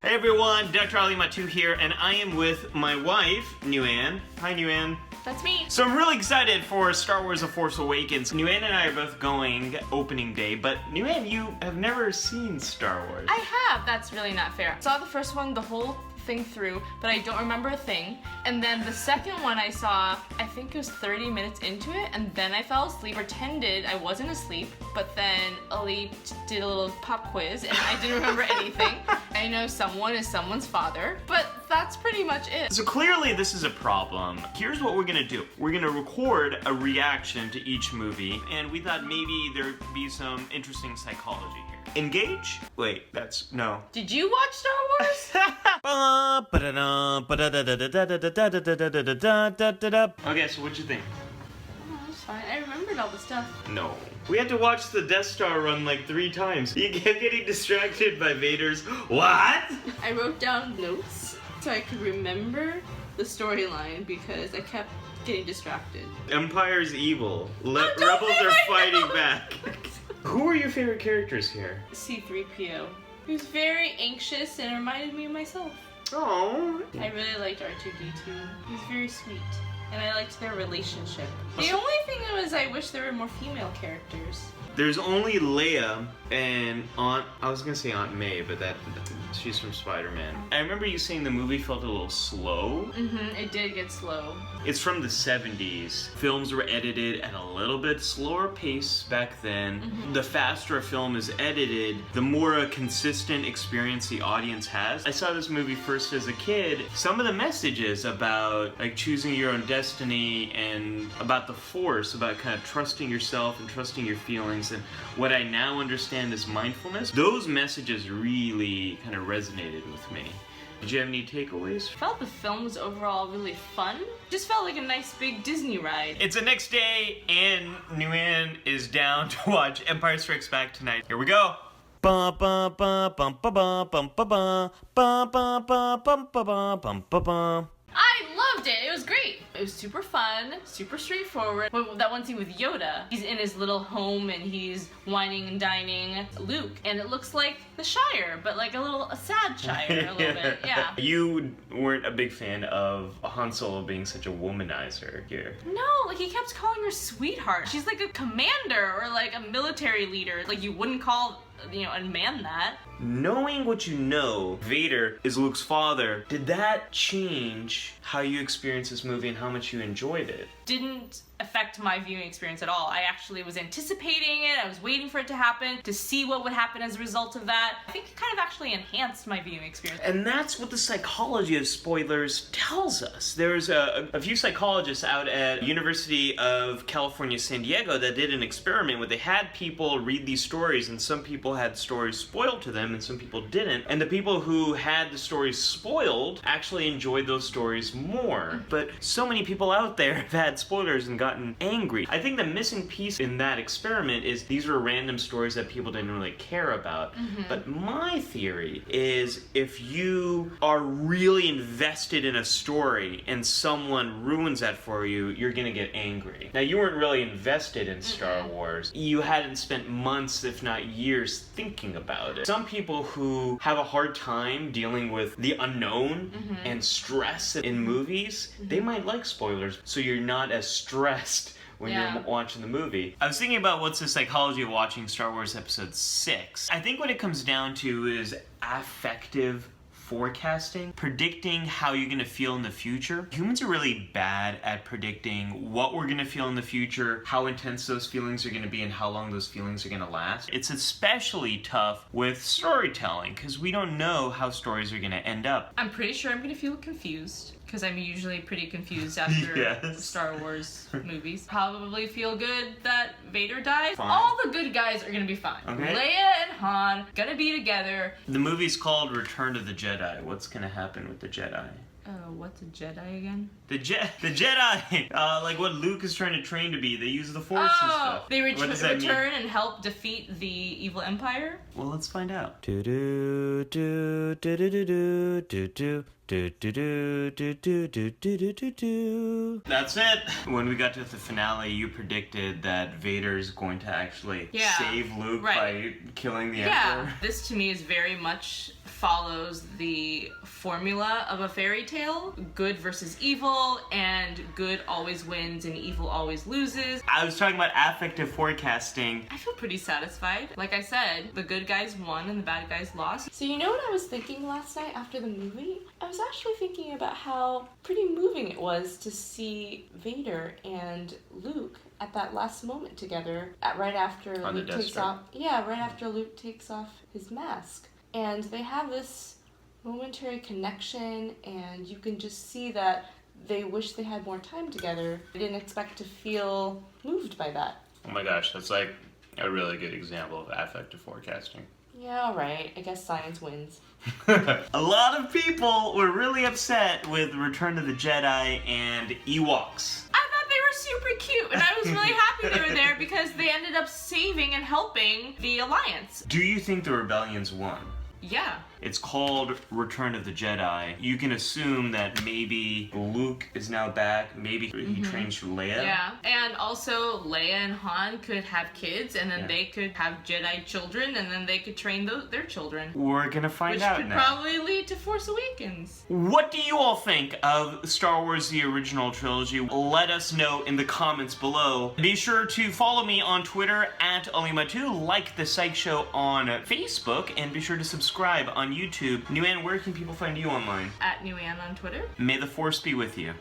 Hey everyone, Dr. Ali Mattu here, and I am with my wife, Nguyen. Hi Nguyen. That's me. So I'm really excited for Star Wars The Force Awakens. Nguyen and I are both going opening day, but Nguyen, you have never seen Star Wars. I have. That's really not fair. I saw the first one the whole thing through, but I don't remember a thing. And then the second one I saw, I think it was 30 minutes into it, and then I fell asleep, pretended I wasn't asleep, but then Ali did a little pop quiz, and I didn't remember anything. I know someone is someone's father, but that's pretty much it. So clearly this is a problem. Here's what we're gonna do. We're gonna record a reaction to each movie, and we thought maybe there'd be some interesting psychology here. Engage? Wait, that's, no. Did you watch Star Wars? Okay, so what'd you think? Oh, that's fine. I remembered all the stuff. No. We had to watch the Death Star run like 3 times. You kept getting distracted by Vader's what? I wrote down notes so I could remember the storyline because I kept getting distracted. Empire's evil. Don't Rebels say are my fighting notes! back. Who are your favorite characters here? C-3PO. He was very anxious and reminded me of myself. Oh. I really liked R2-D2. He was very sweet. And I liked their relationship. The only thing was I wish there were more female characters. There's only Leia and I was gonna say Aunt May, but she's from Spider-Man. I remember you saying the movie felt a little slow. It did get slow. It's from the 70s. Films were edited at a little bit slower pace back then. The faster a film is edited, the more a consistent experience the audience has. I saw this movie first as a kid. Some of the messages about like choosing your own destiny and about the Force, about kind of trusting yourself and trusting your feelings, and what I now understand as mindfulness, those messages really kind of resonated with me. Did you have any takeaways? I felt the film was overall really fun. Just felt like a nice big Disney ride. It's the next day, and Nguyen is down to watch Empire Strikes Back tonight. Here we go. Bum bum bum bum bum bum bum bum bum bum bum bum bum bum bum bum. I loved it. It was great. It was super fun, super straightforward. That one scene with Yoda, he's in his little home and he's whining and dining Luke, and it looks like the Shire, but like a sad Shire a little bit. Yeah. You weren't a big fan of Han Solo being such a womanizer here. No, like he kept calling her sweetheart. She's like a commander or like a military leader. Like you wouldn't call, a man that. Knowing what you know, Vader is Luke's father, did that change how you experienced this movie and how much you enjoyed it? Didn't affect my viewing experience at all. I actually was anticipating it. I was waiting for it to happen, to see what would happen as a result of that. I think it kind of actually enhanced my viewing experience. And that's what the psychology of spoilers tells us. There's a few psychologists out at University of California, San Diego that did an experiment where they had people read these stories, and some people had stories spoiled to them and some people didn't. And the people who had the stories spoiled actually enjoyed those stories more. But so many people out there have had spoilers and gotten angry. I think the missing piece in that experiment is these were random stories that people didn't really care about. But my theory is if you are really invested in a story and someone ruins that for you, you're gonna get angry. Now, you weren't really invested in Star Wars. You hadn't spent months, if not years, thinking about it. Some people who have a hard time dealing with the unknown and stress in movies, they might like spoilers, so you're not as stressed when you're watching the movie. I was thinking about what's the psychology of watching Star Wars Episode 6. I think what it comes down to is affective forecasting, predicting how you're gonna feel in the future. Humans are really bad at predicting what we're gonna feel in the future, how intense those feelings are gonna be, and how long those feelings are gonna last. It's especially tough with storytelling, because we don't know how stories are gonna end up. I'm pretty sure I'm gonna feel confused, because I'm usually pretty confused after Star Wars movies. Probably feel good that Vader dies. Fine. All the good guys are gonna be fine. Okay. Leia and Han gonna be together. The movie's called Return of the Jedi. What's gonna happen with the Jedi? What's a Jedi again? The Jedi! Like what Luke is trying to train to be. They use the Force and stuff. They What does that mean? return and help defeat the evil empire? Well, let's find out. That's it. When we got to the finale, you predicted that Vader's going to actually save Luke by killing the Emperor. This to me is very much follows the formula of a fairy tale. Good versus evil, and good always wins and evil always loses. I was talking about affective forecasting. I feel pretty satisfied. Like I said, the good guys won and the bad guys lost. So you know what I was thinking last night after the movie? I was actually thinking about how pretty moving it was to see Vader and Luke at that last moment together, right after Luke takes off. Yeah, right after Luke takes off his mask. And they have this momentary connection, and you can just see that they wish they had more time together. I didn't expect to feel moved by that. Oh my gosh, that's like a really good example of affective forecasting. Yeah, alright. I guess science wins. A lot of people were really upset with Return of the Jedi and Ewoks. I thought they were super cute, and I was really happy they were there because they ended up saving and helping the Alliance. Do you think the rebellions won? Yeah. It's called Return of the Jedi. You can assume that maybe Luke is now back. Maybe he trains Leia. Yeah. And also Leia and Han could have kids, and then they could have Jedi children, and then they could train their children. We're gonna find out now. Which could probably lead to Force Awakens. What do you all think of Star Wars The Original Trilogy? Let us know in the comments below. Be sure to follow me on Twitter at Mattu, like the PSYCH Show on Facebook, and be sure to subscribe on YouTube. Nguyen, where can people find you online? At Nguyen on Twitter. May the Force be with you.